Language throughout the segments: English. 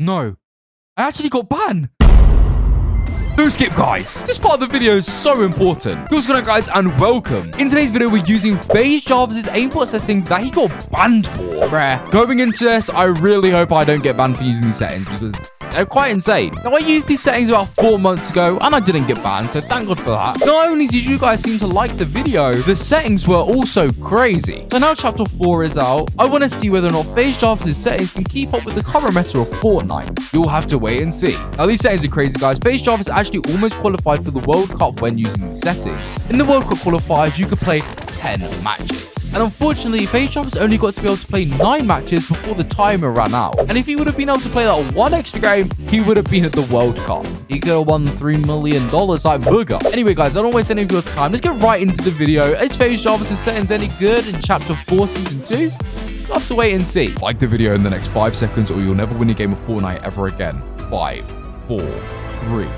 No. I actually got banned. No skip, guys. This part of the video is so important. What's going on, guys, and welcome. In today's video, we're using FaZe Jarvis' aimbot settings that he got banned for. Bruh. Going into this, I really hope I don't get banned for using these settings because they're quite insane. Now, I used these settings about 4 months ago, and I didn't get banned, so thank God for that. Not only did you guys seem to like the video, the settings were also crazy. So now Chapter 4 is out. I want to see whether or not FaZe Jarvis' settings can keep up with the current meta of Fortnite. You'll have to wait and see. Now, these settings are crazy, guys. FaZe Jarvis actually almost qualified for the World Cup when using these settings. In the World Cup qualifiers, you could play 10 matches. And unfortunately, FaZe Jarvis only got to be able to play 9 matches before the timer ran out. And if he would have been able to play that one extra game, he would have been at the World Cup. He could have won $3 million like Booger. Anyway, guys, I don't waste any of your time. Let's get right into the video. Is FaZe Jarvis' settings any good in Chapter 4 Season 2? You'll have to wait and see. Like the video in the next 5 seconds or you'll never win a game of Fortnite ever again. 5, 4, 3,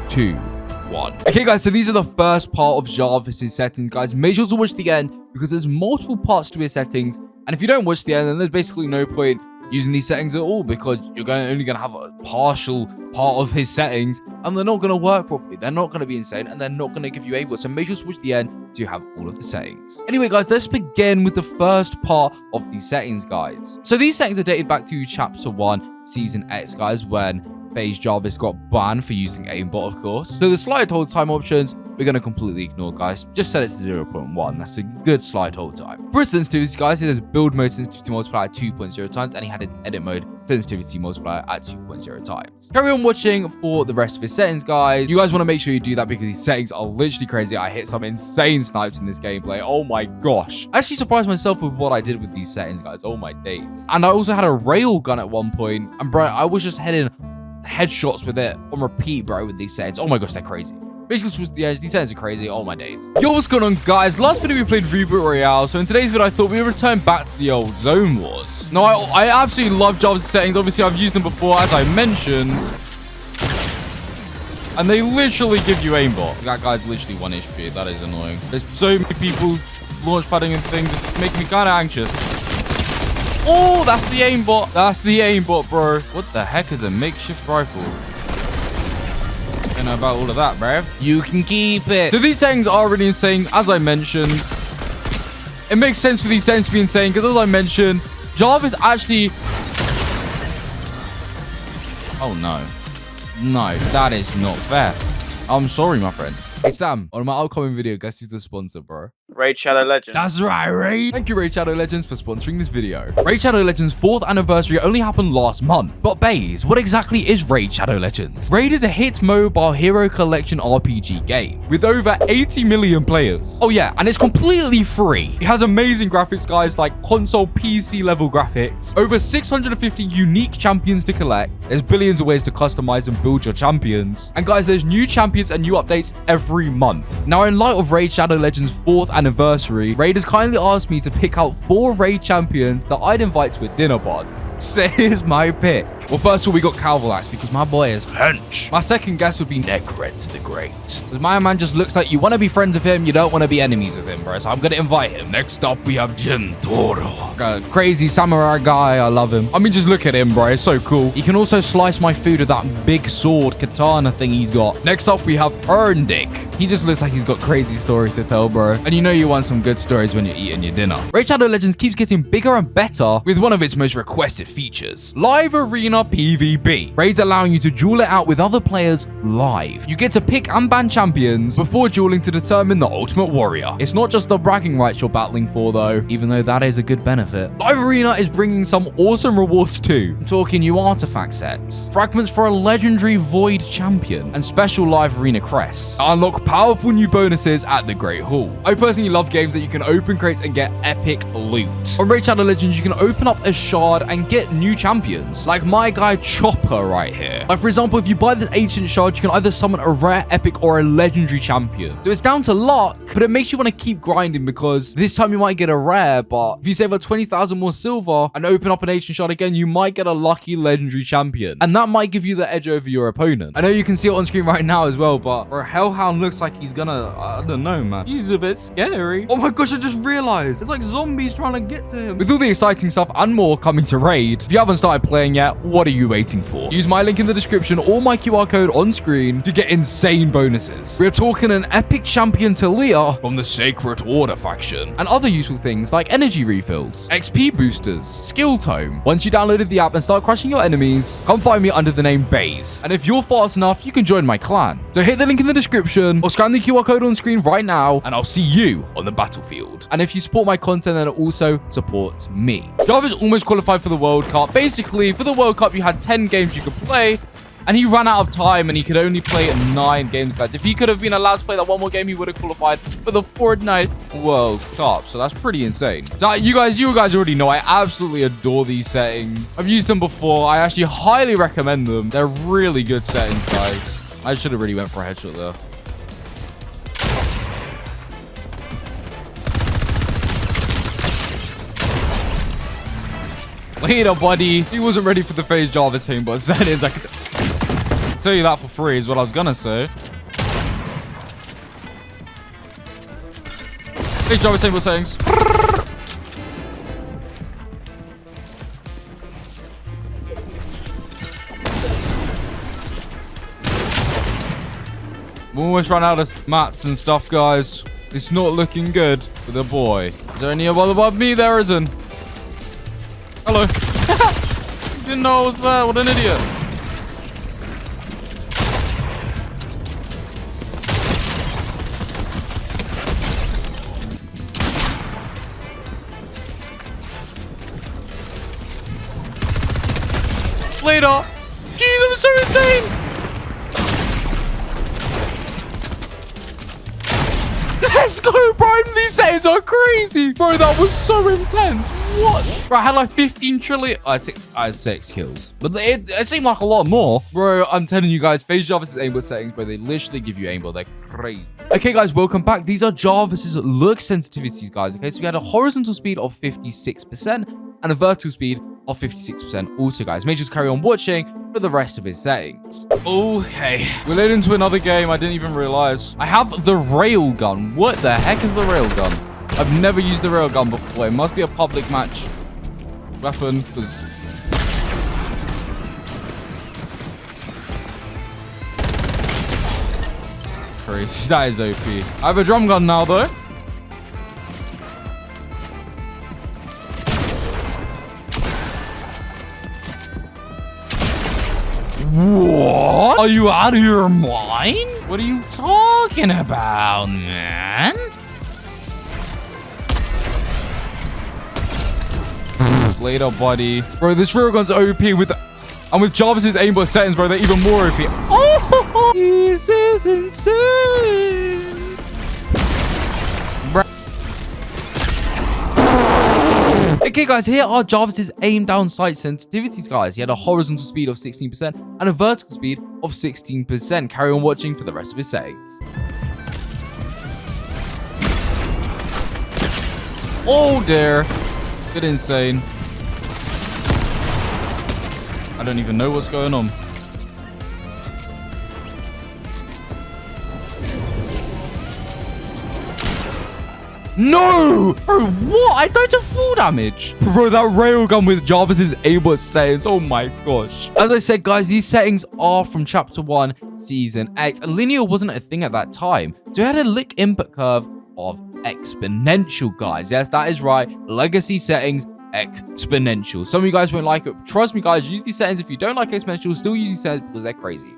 2, 1. Okay, guys, so these are the first part of Jarvis' settings, guys. Make sure to watch the end because there's multiple parts to his settings. And if you don't watch the end, then there's basically no point using these settings at all because you're only going to have a partial part of his settings and they're not going to work properly. They're not going to be insane and they're not going to give you Aimbot. So make sure to watch the end to have all of the settings. Anyway, guys, let's begin with the first part of these settings, guys. So these settings are dated back to Chapter 1, Season X, guys, when FaZe Jarvis got banned for using Aimbot, of course. So the slide hold time options, we're going to completely ignore, guys. Just set it to 0.1. That's a good slide hold time. For sensitivity, guys, it has build mode sensitivity multiplier at 2.0 times, and he had its edit mode sensitivity multiplier at 2.0 times. Carry on watching for the rest of his settings, guys. You guys want to make sure you do that because these settings are literally crazy. I hit some insane snipes in this gameplay. Oh my gosh. I actually surprised myself with what I did with these settings, guys. Oh my days. And I also had a rail gun at one point, and bro, I was just heading headshots with it on repeat, bro, with these settings. Oh my gosh, they're crazy. Basically, towards the edge, these settings are crazy. Oh my days. Yo, what's going on, guys? Last video we played Reboot Royale. So in today's video, I thought we would return back to the old Zone Wars. Now, I absolutely love Jarvis' settings. Obviously, I've used them before, as I mentioned. And they literally give you aimbot. That guy's literally 1 HP. That is annoying. There's so many people launch padding and things. It's making me kind of anxious. Oh, that's the aimbot. That's the aimbot, bro. What the heck is a makeshift rifle? I don't know about all of that, bro. You can keep it. So these settings are really insane, as I mentioned. It makes sense for these settings to be insane because, as I mentioned, Jarvis actually... Oh, no. No, that is not fair. I'm sorry, my friend. Hey, Sam, on my upcoming video, guess who's the sponsor, bro? Raid Shadow Legends. That's right, Raid. Thank you, Raid Shadow Legends, for sponsoring this video. Raid Shadow Legends' 4th anniversary only happened last month. But Baze, what exactly is Raid Shadow Legends? Raid is a hit mobile hero collection RPG game with over 80 million players. Oh yeah, and it's completely free. It has amazing graphics, guys, like console PC level graphics. Over 650 unique champions to collect. There's billions of ways to customize and build your champions. And guys, there's new champions and new updates every month. Now, in light of Raid Shadow Legends' 4th anniversary, Raid has kindly asked me to pick out 4 Raid champions that I'd invite to a dinner party. So here's my pick. Well, first of all, we got Calvalax because my boy is hench. My second guess would be Necret the Great. Because my man just looks like you want to be friends with him, you don't want to be enemies with him, bro. So I'm going to invite him. Next up, we have Gentoro. Crazy samurai guy. I love him. I mean, just look at him, bro. It's so cool. He can also slice my food with that big sword katana thing he's got. Next up, we have Erndick. He just looks like he's got crazy stories to tell, bro. And you know you want some good stories when you're eating your dinner. Raid Shadow Legends keeps getting bigger and better with one of its most requested features, Live Arena PvP. Raid's allowing you to duel it out with other players live. You get to pick and ban champions before dueling to determine the ultimate warrior. It's not just the bragging rights you're battling for, though, even though that is a good benefit. Live Arena is bringing some awesome rewards too. I'm talking new artifact sets, fragments for a legendary Void champion, and special Live Arena crests. Unlock powerful new bonuses at the Great Hall. I personally love games that you can open crates and get epic loot. On Raid Shadow Legends, you can open up a shard and get new champions, like my guy Chopper right here. Like, for example, if you buy this ancient shard, you can either summon a rare, epic, or a legendary champion. So it's down to luck, but it makes you want to keep grinding because this time you might get a rare, but if you save up 20,000 more silver and open up an ancient shard again, you might get a lucky legendary champion, and that might give you the edge over your opponent. I know you can see it on screen right now as well, but Hellhound looks like he's gonna, I don't know, man. He's a bit scary. Oh my gosh, I just realized it's like zombies trying to get to him. With all the exciting stuff and more coming to Raid, if you haven't started playing yet, what what are you waiting for? Use my link in the description or my QR code on screen to get insane bonuses. We're talking an epic champion to Leah from the Sacred Order faction, and other useful things like energy refills, XP boosters, skill tome. Once you downloaded the app and start crushing your enemies, come find me under the name FaZe. And if you're fast enough, you can join my clan. So hit the link in the description or scan the QR code on screen right now, and I'll see you on the battlefield. And if you support my content, then it also supports me. Jarvis almost qualified for the World Cup. Basically, for the World Cup, you had 10 games you could play, and he ran out of time and he could only play 9 games, guys. If he could have been allowed to play that one more game, he would have qualified for the Fortnite World Cup. So that's pretty insane. So you guys already know I absolutely adore these settings. I've used them before. I actually highly recommend them. They're really good settings, guys. I should have really went for a headshot there. Later, buddy. He wasn't ready for the FaZe Jarvis Aimbot settings. I could tell you that for free is what I was gonna say. FaZe Jarvis Aimbot settings. We almost ran out of mats and stuff, guys. It's not looking good for the boy. Is there any above me? There isn't. Hello. Didn't know I was there. What an idiot. Later. Jeez, that was so insane. Let's go, bro. These settings are crazy. Bro, that was so intense. What? Bro, I had like 15 trillion. I had 6 kills. But it seemed like a lot more. Bro, I'm telling you guys, FaZe Jarvis' aimbot settings, bro, they literally give you aimbot. They're crazy. Okay, guys, welcome back. These are Jarvis's look sensitivities, guys. Okay, so we had a horizontal speed of 56% and a vertical speed of 56% also, guys. Make sure to carry on watching for the rest of his settings. Okay, we're led into another game. I didn't even realize. I have the railgun. What the heck is the railgun? I've never used the railgun before. It must be a public match weapon, because... Crazy. That is OP. I have a drum gun now, though. What? Are you out of your mind? What are you talking about, man? Later, buddy. Bro, this railgun's OP and with Jarvis's aimbot settings, bro, they're even more OP. Oh, this is insane. Bro. Okay, guys, here are Jarvis's aim down sight sensitivities, guys. He had a horizontal speed of 16% and a vertical speed of 16%. Carry on watching for the rest of his settings. Oh, dear. Bit insane. I don't even know what's going on. No! Bro, what? I died to full damage. Bro, that railgun with Jarvis's aimbot settings. Oh my gosh. As I said, guys, these settings are from Chapter 1, Season X. And linear wasn't a thing at that time. So it had a lick input curve of exponential, guys. Yes, that is right. Legacy settings, exponential. Some of you guys won't like it. Trust me, guys, use these settings. If you don't like exponential, still use these settings because they're crazy.